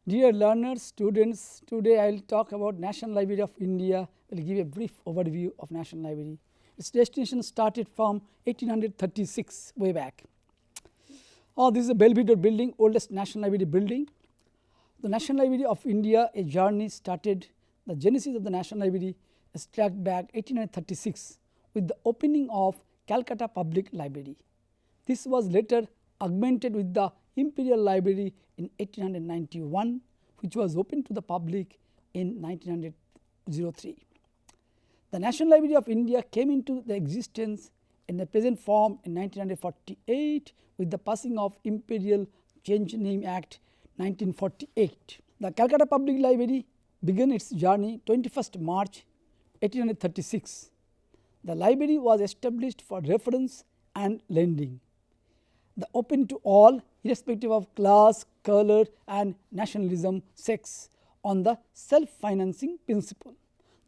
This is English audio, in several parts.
Dear learners, students, today I will talk about National Library of India. I will give a brief overview of National Library. Its destination started from 1836 way back. This is a Belvedere building, oldest National Library building. The National Library of India, a journey started. The genesis of the National Library is tracked back 1836 with the opening of Calcutta Public Library. This was later augmented with the Imperial Library in 1891, which was opened to the public in 1903. The National Library of India came into the existence in the present form in 1948 with the passing of Imperial Change Name Act 1948. The Calcutta Public Library began its journey 21st March 1836. The library was established for reference and lending. The open to all irrespective of class, color and nationalism, sex on the self-financing principle.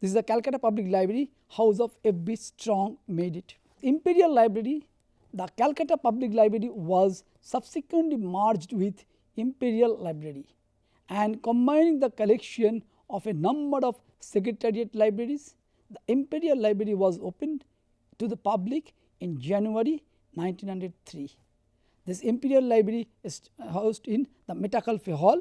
This is the Calcutta Public Library, House of F.B. Strong made it. Imperial Library, the Calcutta Public Library was subsequently merged with Imperial Library and combining the collection of a number of secretariat libraries. The Imperial Library was opened to the public in January 1903. This Imperial Library is housed in the Metcalfe Hall.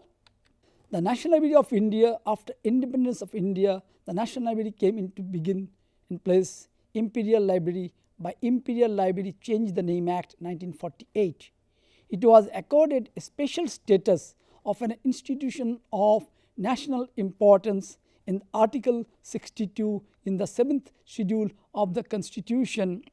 The National Library of India, after independence of India, the National Library came into begin in place Imperial Library by Imperial Library Change the Name Act 1948. It was accorded a special status of an institution of national importance in Article 62 in the 7th schedule of the Constitution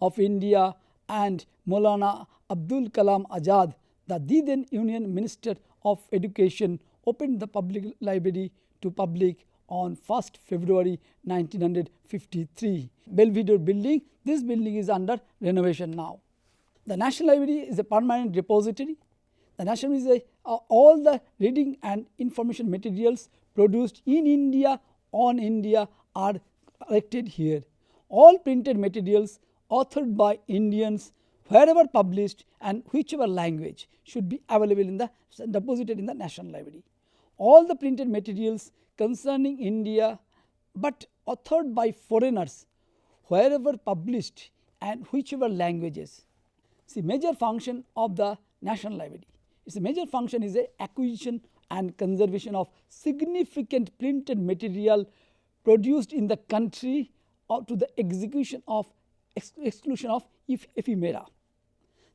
of India, and Maulana Abdul Kalam Azad, the then Union Minister of Education, opened the public library to public on 1st February 1953. Belvedere building, this building is under renovation now. The National Library is a permanent repository. The National Library is all the reading and information materials produced in India on India are collected here. All printed materials authored by Indians wherever published and whichever language should be available in the deposited in the National Library. All the printed materials concerning India but authored by foreigners wherever published and whichever languages. See, major function of the National Library. Its major function is the acquisition and conservation of significant printed material produced in the country or to the execution of exclusion of ephemera.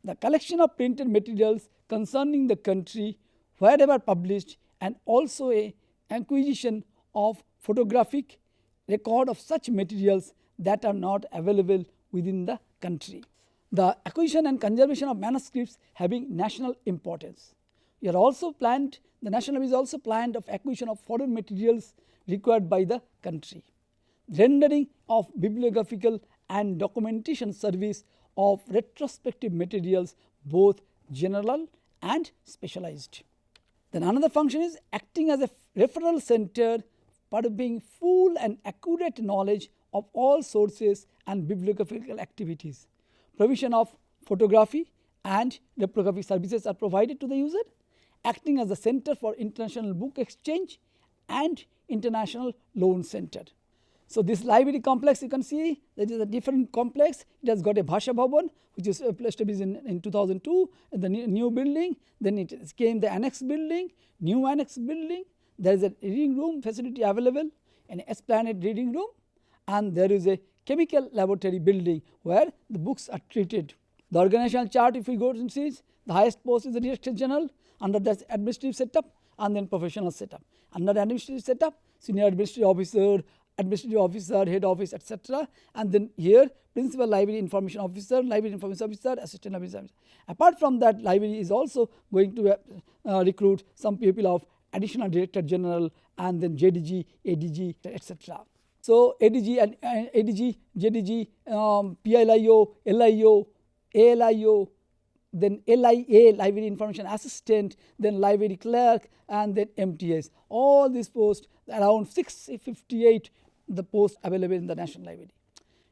The collection of printed materials concerning the country wherever published, and also a acquisition of photographic record of such materials that are not available within the country. The acquisition and conservation of manuscripts having national importance. We are also planned, the National Library is also planned of acquisition of foreign materials required by the country. Rendering of bibliographical and documentation service of retrospective materials, both general and specialized. Then another function is acting as a referral center for being full and accurate knowledge of all sources and bibliographical activities. Provision of photography and reprographic services are provided to the user, acting as a center for international book exchange and international loan center. So, this library complex you can see that is a different complex. It has got a Bhasha Bhavan which is established in 2002, the new building, then it came the annex building, new annex building, there is a reading room facility available, an esplanade reading room, and there is a chemical laboratory building where the books are treated. The organizational chart, if we go and see, the highest post is the Director General, under that administrative setup and then professional setup. Under the administrative setup, senior administrative officer, head office, etc. And then here principal library information officer, assistant library officer. Apart from that, library is also going to recruit some people of additional Director General and then JDG, ADG, etc. So, ADG and ADG, JDG, PLIO, LIO, ALIO, then LIA, Library Information Assistant, then Library Clerk, and then MTS. All these posts, around 658 the posts available in the National Library.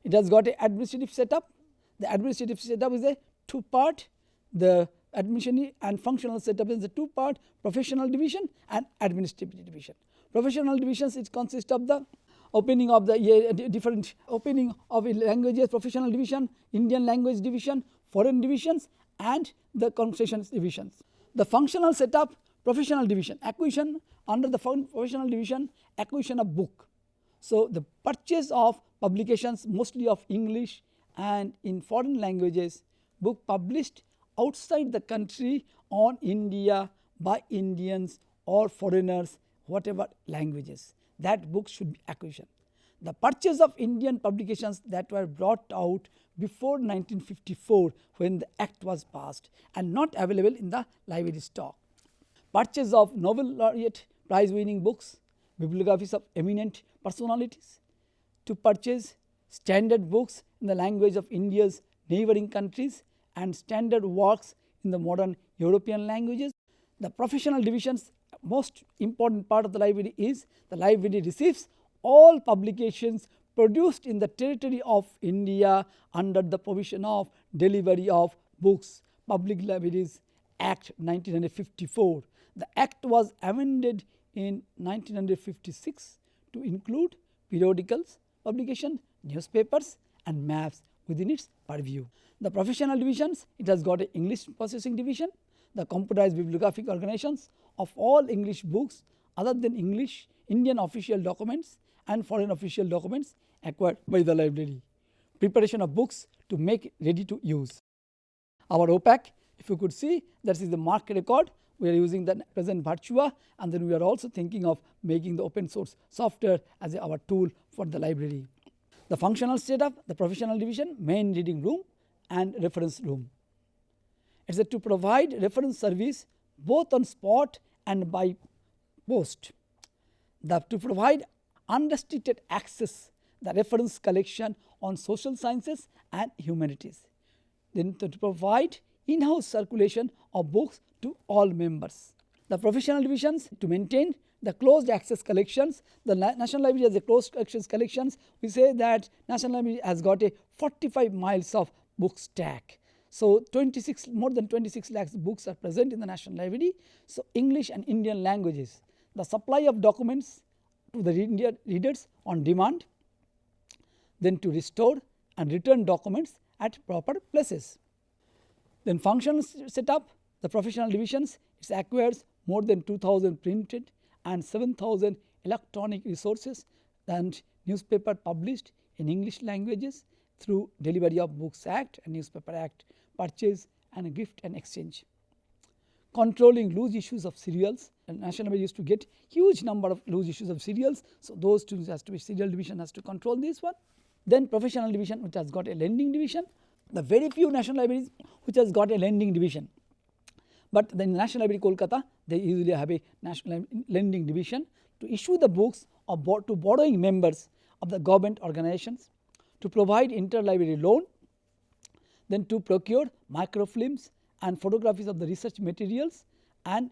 It has got an administrative setup. The administrative setup is a two-part. The admission and functional setup is the two-part: professional division and administrative division. Professional divisions, it consists of the opening of the different opening of languages, professional division, Indian language division, foreign divisions, and the concessions divisions. The functional setup, professional division, acquisition under the professional division, acquisition of book. So the purchase of publications, mostly of English and in foreign languages, book published outside the country on India by Indians or foreigners, whatever languages, that book should be acquisition. The purchase of Indian publications that were brought out before 1954 when the Act was passed and not available in the library stock. Purchase of Nobel laureate prize winning books, bibliographies of eminent personalities. To purchase standard books in the language of India's neighboring countries and standard works in the modern European languages. The professional division's most important part of the library is the library receives all publications produced in the territory of India under the provision of Delivery of Books, Public Libraries Act 1954. The Act was amended in 1956 to include periodicals, publications, newspapers and maps within its purview. The professional divisions, it has got an English processing division, the computerized bibliographic organizations of all English books other than English, Indian official documents and foreign official documents acquired by the library. Preparation of books to make ready to use. Our OPAC, if you could see, that is the mark record. We are using the present Virtua, and then we are also thinking of making the open source software as our tool for the library. The functional setup, the professional division, main reading room and reference room. It is to provide reference service both on spot and by post. To provide unrestricted access, the reference collection on social sciences and humanities. Then to provide in-house circulation of books to all members. The professional divisions to maintain the closed access collections. The National Library has a closed access collections. We say that National Library has got a 45 miles of book stack. So more than 26 lakhs books are present in the National Library. So English and Indian languages. The supply of documents to the readers on demand. Then to restore and return documents at proper places. Then functional setup, the professional divisions, it acquires more than 2,000 printed and 7,000 electronic resources and newspaper published in English languages through Delivery of Books Act and Newspaper Act, purchase and gift and exchange. Controlling loose issues of serials, and National Library used to get huge number of loose issues of serials, so those two has to be, serial division has to control this one. Then professional division, which has got a lending division. The very few National Libraries which has got a lending division, but the National Library Kolkata, they usually have a national lending division to issue the books to borrowing members of the government organizations, to provide interlibrary loan, then to procure microfilms and photographies of the research materials and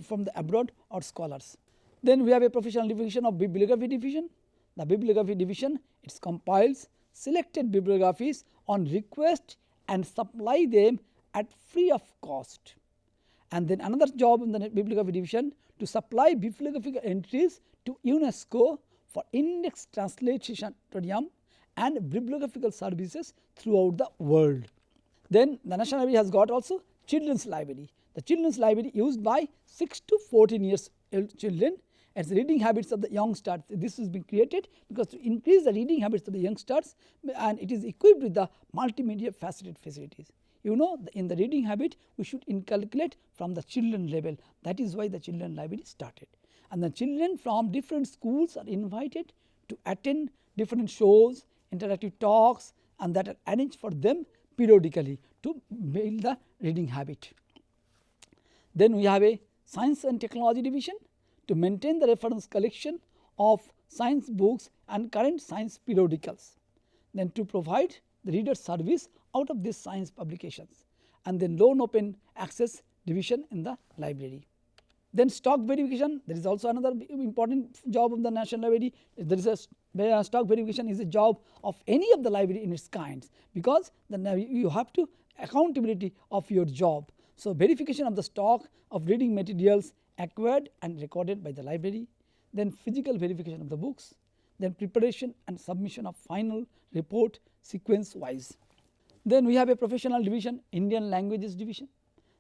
from the abroad or scholars. Then we have a professional division of bibliography division. The bibliography division, it compiles selected bibliographies on request and supply them at free of cost. And then another job in the bibliography division to supply bibliographical entries to UNESCO for index translation and bibliographical services throughout the world. Then the National Library has got also children's library. The children's library used by 6 to 14 years old children as reading habits of the youngsters. This has been created because to increase the reading habits of the youngsters, and it is equipped with the multimedia facilities. You know, in the reading habit we should inculcate from the children level. That is why the children library started. And the children from different schools are invited to attend different shows, interactive talks, and that are arranged for them periodically to build the reading habit. Then we have a science and technology division to maintain the reference collection of science books and current science periodicals. Then to provide the reader service out of these science publications, and then loan open access division in the library. Then stock verification, there is also another important job of the National Library. There is a stock verification is a job of any of the library in its kinds, because then you have to accountability of your job. So, verification of the stock of reading materials acquired and recorded by the library, then physical verification of the books, then preparation and submission of final report sequence wise. Then we have a professional division, Indian languages division.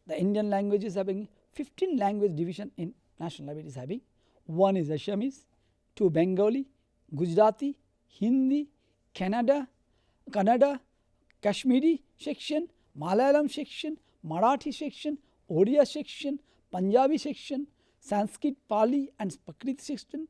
The Indian languages having 15 language division in National Library is having. One is Assamese, 2 Bengali, Gujarati, Hindi, Kannada, Kashmiri section, Malayalam section, Marathi section, Odia section, Punjabi section, Sanskrit, Pali and Prakrit section,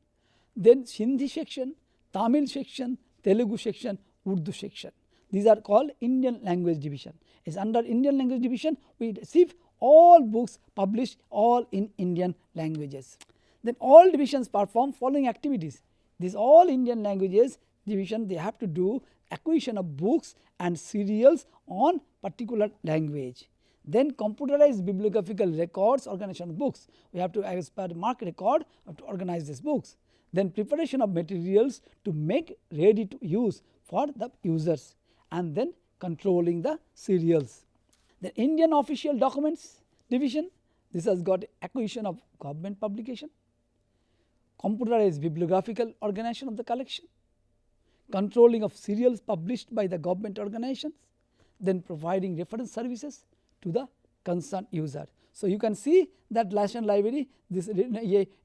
then Sindhi section, Tamil section, Telugu section, Urdu section. These are called Indian language division. Is under Indian language division we receive all books published all in Indian languages. Then all divisions perform following activities. These all Indian languages division, they have to do acquisition of books and serials on particular language. Then computerized bibliographical records, organization of books. We have to, as per mark record, have to organize these books. Then preparation of materials to make ready to use for the users, and then controlling the serials. The Indian official documents division, this has got acquisition of government publication, computerized bibliographical organization of the collection, controlling of serials published by the government organizations, then providing reference services to the concerned user. So, you can see that National Library, this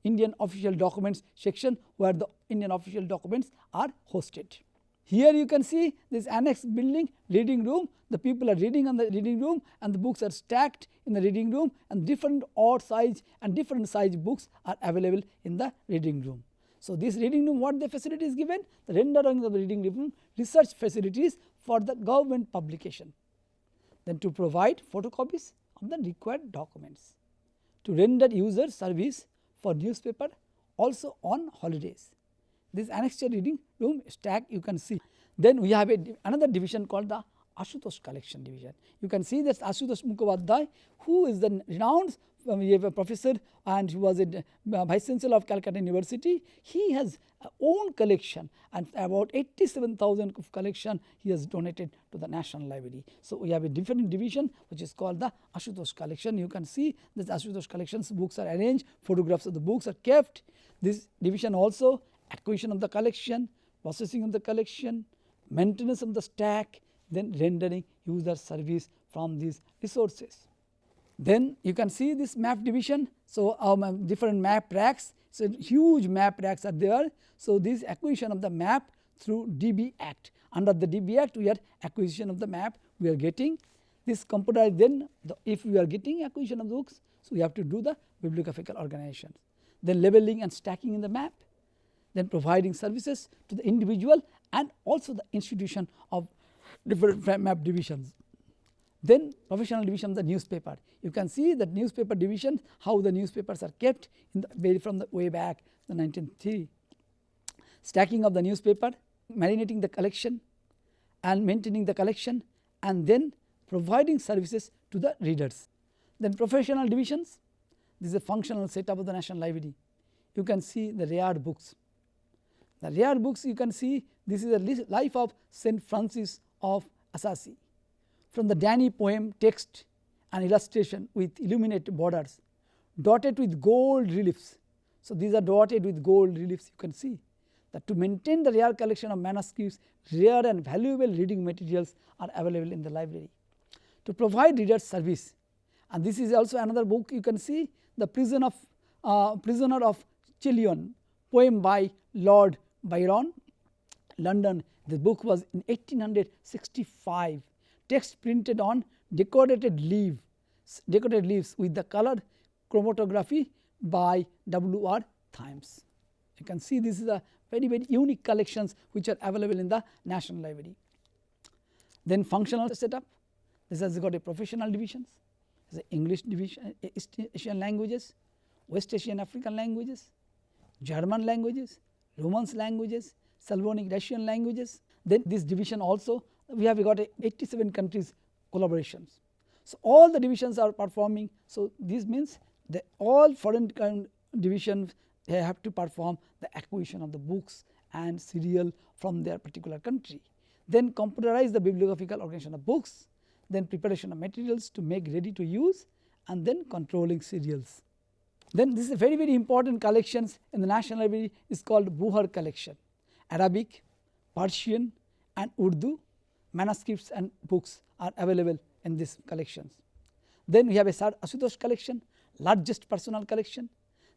Indian official documents section where the Indian official documents are hosted. Here you can see this annex building, reading room, the people are reading on the reading room and the books are stacked in the reading room, and different odd size and different size books are available in the reading room. So, this reading room, what the facility is given? The rendering of the reading room, research facilities for the government publication. Then to provide photocopies of the required documents, to render user service for newspaper also on holidays. This annexed reading room stack you can see. Then we have another division called the Ashutosh collection division. You can see that Ashutosh Mukhopadhyay, who is the renowned we have a professor and he was a vice chancellor of Calcutta University. He has own collection and about 87,000 of collection he has donated to the National Library. So, we have a different division which is called the Ashutosh collection. You can see this Ashutosh collections books are arranged, photographs of the books are kept. This division also acquisition of the collection, processing of the collection, maintenance of the stack, then rendering user service from these resources. Then you can see this map division. So, different map racks, so huge map racks are there. So, this acquisition of the map through DB Act. Under the DB Act we are acquisition of the map we are getting. This computerized, then if we are getting acquisition of books, so we have to do the bibliographical organization. Then labeling and stacking in the map, then providing services to the individual and also the institution of different map divisions. Then professional division of the newspaper. You can see that newspaper division, how the newspapers are kept in the from the way back the 1903. Stacking of the newspaper, marinating the collection and maintaining the collection, and then providing services to the readers. Then professional divisions, this is a functional setup of the National Library. You can see the rare books. The rare books you can see, this is a life of St. Francis of Assisi. From the Danny poem text and illustration with illuminated borders, dotted with gold reliefs. So, these are dotted with gold reliefs. You can see that to maintain the rare collection of manuscripts, rare and valuable reading materials are available in the library. To provide readers service, and this is also another book you can see, the Prisoner of Chillon, poem by Lord Byron, London. The book was in 1865. Text printed on decorated leaves with the color chromatography by W.R. Thames. You can see this is a very unique collections which are available in the National Library. Then functional setup. This has got a professional divisions, the English division, East Asian languages, West Asian African languages, German languages, Romance languages, Slavonic Russian languages. Then this division also we have got 87 countries collaborations. So, all the divisions are performing. So, this means that all foreign divisions they have to perform the acquisition of the books and serial from their particular country. Then computerize the bibliographical organization of books, then preparation of materials to make ready to use, and then controlling serials. Then this is a very important collections in the National Library is called Buhar collection. Arabic, Persian and Urdu manuscripts and books are available in these collections. Then we have a Sir Ashutosh collection, largest personal collection.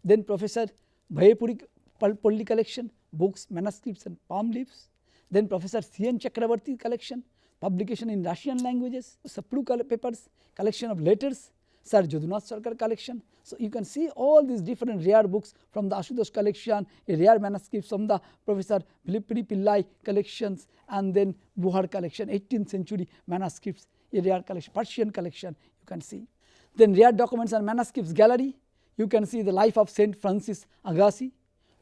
Then Professor Bhayapuri Polli collection, books, manuscripts and palm leaves. Then Professor C.N. Chakravarti collection, publication in Russian languages, Saplu papers, collection of letters, Sir Jadunath Sarkar collection. So you can see all these different rare books from the Ashutosh collection, a rare manuscripts from the Professor Vilipuri Pillai collections, and then Buhar collection, 18th century manuscripts, a rare collection, Persian collection you can see. Then rare documents and manuscripts gallery, you can see the life of Saint Francis Agassi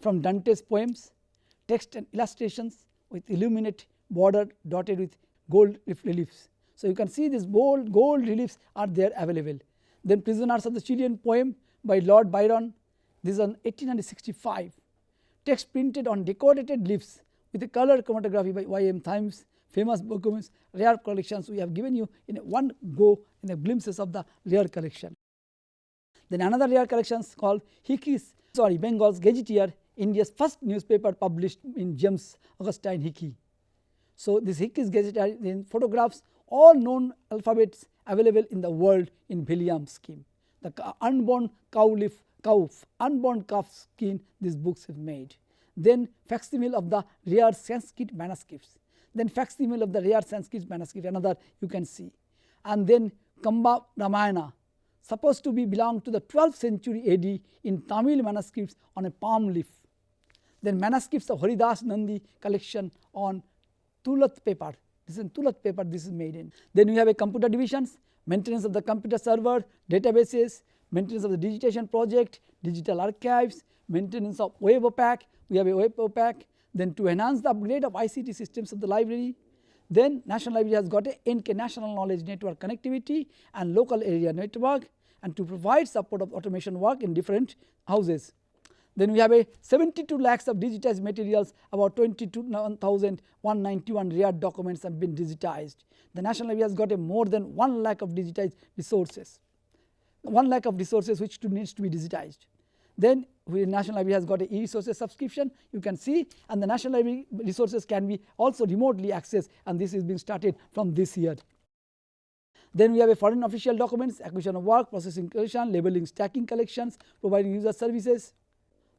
from Dante's poems, text and illustrations with illuminate border dotted with gold reliefs. So you can see these gold reliefs are there available. Then Prisoners of the Chilean poem by Lord Byron, this is on 1865. Text printed on decorated leaves with a color chromatography by Y.M. Thames, famous documents, rare collections we have given you in one go in the glimpses of the rare collection. Then another rare collection called Bengal's Gazetteer, India's first newspaper published in James Augustine Hickey. So this Hickey's Gazetteer then photographs all known alphabets available in the world in William scheme. The unborn unborn calf skin these books have made. Then facsimile of the rare Sanskrit manuscripts. Then facsimile of the rare Sanskrit manuscript, another you can see. And then Kamba Ramayana, supposed to be belong to the 12th century AD in Tamil manuscripts on a palm leaf. Then manuscripts of Haridas Nandi collection on Tulat paper. This is in Tulat paper this is made in. Then we have a computer divisions, maintenance of the computer server, databases, maintenance of the digitization project, digital archives, maintenance of web OPAC, we have a web OPAC. Then to enhance the upgrade of ICT systems of the library. Then National Library has got a NK National Knowledge Network connectivity and local area network, and to provide support of automation work in different houses. Then we have a 72 lakhs of digitized materials, about 22,191 rare documents have been digitized. The National Library has got a more than 1 lakh of digitized resources, 1 lakh of resources which needs to be digitized. Then National Library has got a e-resources subscription you can see, and the National Library resources can be also remotely accessed, and this is being started from this year. Then we have a foreign official documents, acquisition of work, processing collection, labeling, stacking collections, providing user services,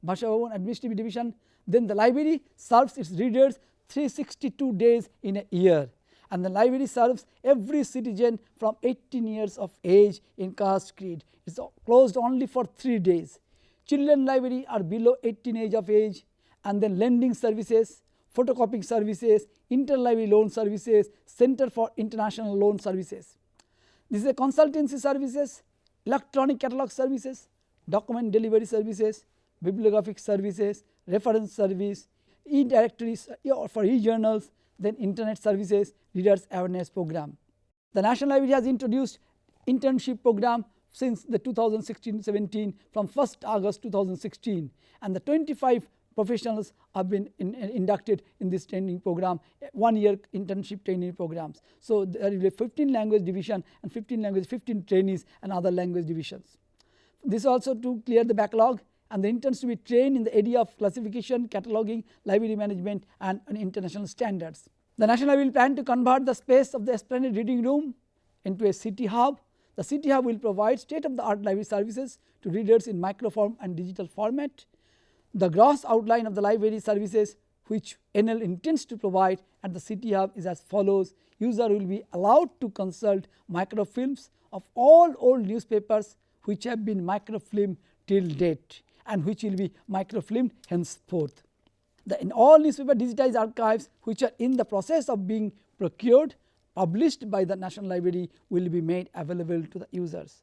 Bhasha Bhavan Administrative Division. Then the library serves its readers 362 days in a year, and the library serves every citizen from 18 years of age in caste creed. It is closed only for 3 days. Children library are below 18 age of age, and then lending services, photocopying services, interlibrary loan services, Center for International Loan Services. This is a consultancy services, electronic catalog services, document delivery services, bibliographic services, reference service, e-directories for e-journals, then internet services, readers awareness program. The National Library has introduced internship program since the 2016-17 from 1st August 2016, and the 25 professionals have been inducted in this training program, 1 year internship training programs. So there will be 15 language division and 15 trainees and other language divisions. This also to clear the backlog, and the interns to be trained in the area of classification, cataloging, library management and international standards. The National Library will plan to convert the space of the Esplanade Reading Room into a city hub. The city hub will provide state-of-the-art library services to readers in microform and digital format. The gross outline of the library services which NL intends to provide at the city hub is as follows. User will be allowed to consult microfilms of all old newspapers which have been microfilmed till date and which will be microfilmed henceforth. In all newspaper digitized archives which are in the process of being procured, published by the National Library will be made available to the users.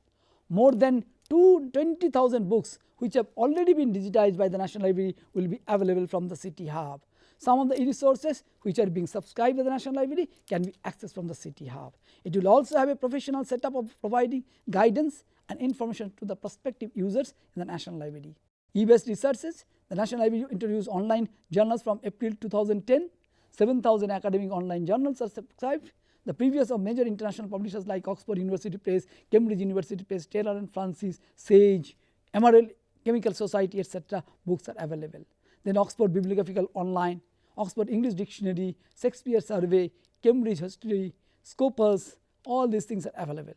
More than 20,000 books which have already been digitized by the National Library will be available from the city hub. Some of the e-resources which are being subscribed by the National Library can be accessed from the city hub. It will also have a professional setup of providing guidance and information to the prospective users in the National Library. E-based resources, the National Library introduced online journals from April 2010. 7,000 academic online journals are subscribed. The previous of major international publishers like Oxford University Press, Cambridge University Press, Taylor and Francis, Sage, Emerald Chemical Society, etc. books are available. Then Oxford Bibliographical Online, Oxford English Dictionary, Shakespeare Survey, Cambridge History, Scopus, all these things are available.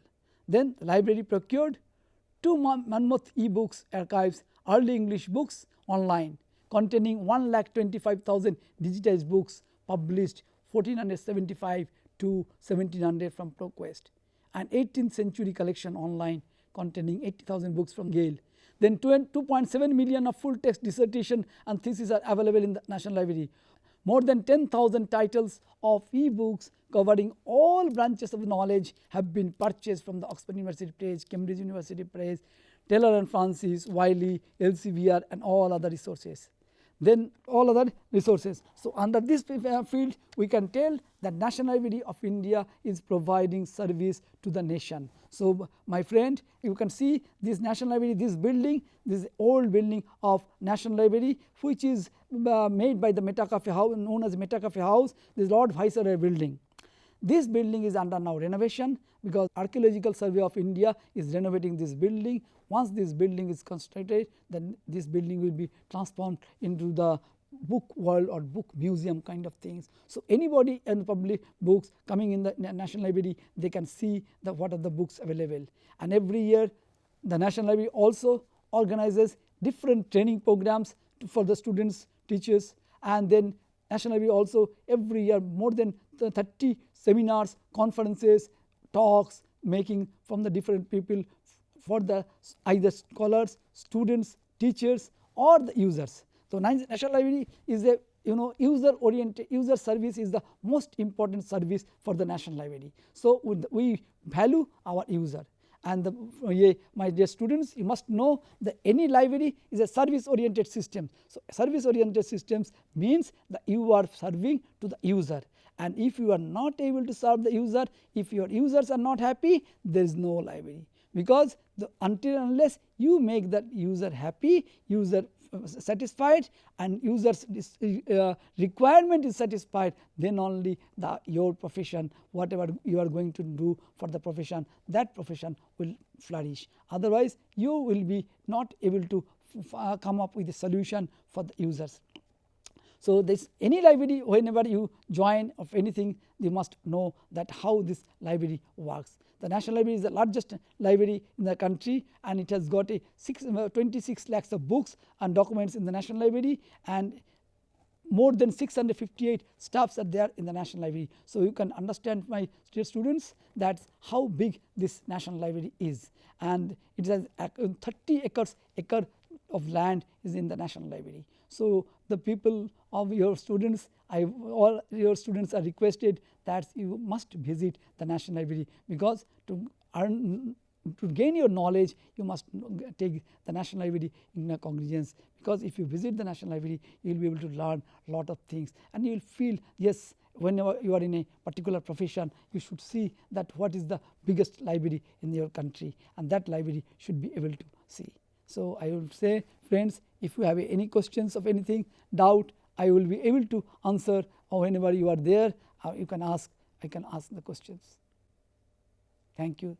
Then the library procured 2 Monmouth e-books archives, early English books online containing 1,25,000 digitized books published 1475 to 1700 from ProQuest, and 18th century collection online containing 80,000 books from Gale. Then 2.7 million of full text dissertation and theses are available in the National Library. More than 10,000 titles of e-books covering all branches of knowledge have been purchased from the Oxford University Press, Cambridge University Press, Taylor and Francis, Wiley, Elsevier and all other resources. Then all other resources. So, under this field we can tell that National Library of India is providing service to the nation. So, my friend, you can see this National Library, this building, this old building of National Library, which is made by the Meta Cafe House, known as Meta Cafe House, this Lord Viceroy building. This building is under now renovation, because Archaeological Survey of India is renovating this building. Once this building is constructed, then this building will be transformed into the book world or book museum kind of things. So, anybody in public books coming in the National Library, they can see what are the books available. And every year the National Library also organizes different training programs for the students, teachers, and then National Library also every year more than 30 seminars, conferences, talks making from the different people for the either scholars, students, teachers or the users. So, National Library is a user oriented, user service is the most important service for the National Library. So, we value our user, and my dear students, you must know that any library is a service oriented system. So, service oriented systems means that you are serving to the user, and if you are not able to serve the user, if your users are not happy, there is no library, because until and unless you make that user happy, user satisfied and users requirement is satisfied, then only your profession, whatever you are going to do for the profession, that profession will flourish. Otherwise, you will be not able to come up with a solution for the users. So, this any library, whenever you join of anything, you must know that how this library works. The National Library is the largest library in the country, and it has got 26 lakhs of books and documents in the National Library, and more than 658 staffs are there in the National Library. So, you can understand, my dear students, that how big this National Library is, and it has 30 acre of land is in the National Library. So, the people of your students, all your students are requested that you must visit the National Library, because to gain your knowledge, you must take the National Library in a congregance, because if you visit the National Library, you will be able to learn a lot of things, and you will feel, yes, whenever you are in a particular profession, you should see that what is the biggest library in your country, and that library should be able to see. So, I will say, friends, if you have any questions of anything, doubt, I will be able to answer, or whenever you are there, you can ask, I can ask the questions. Thank you.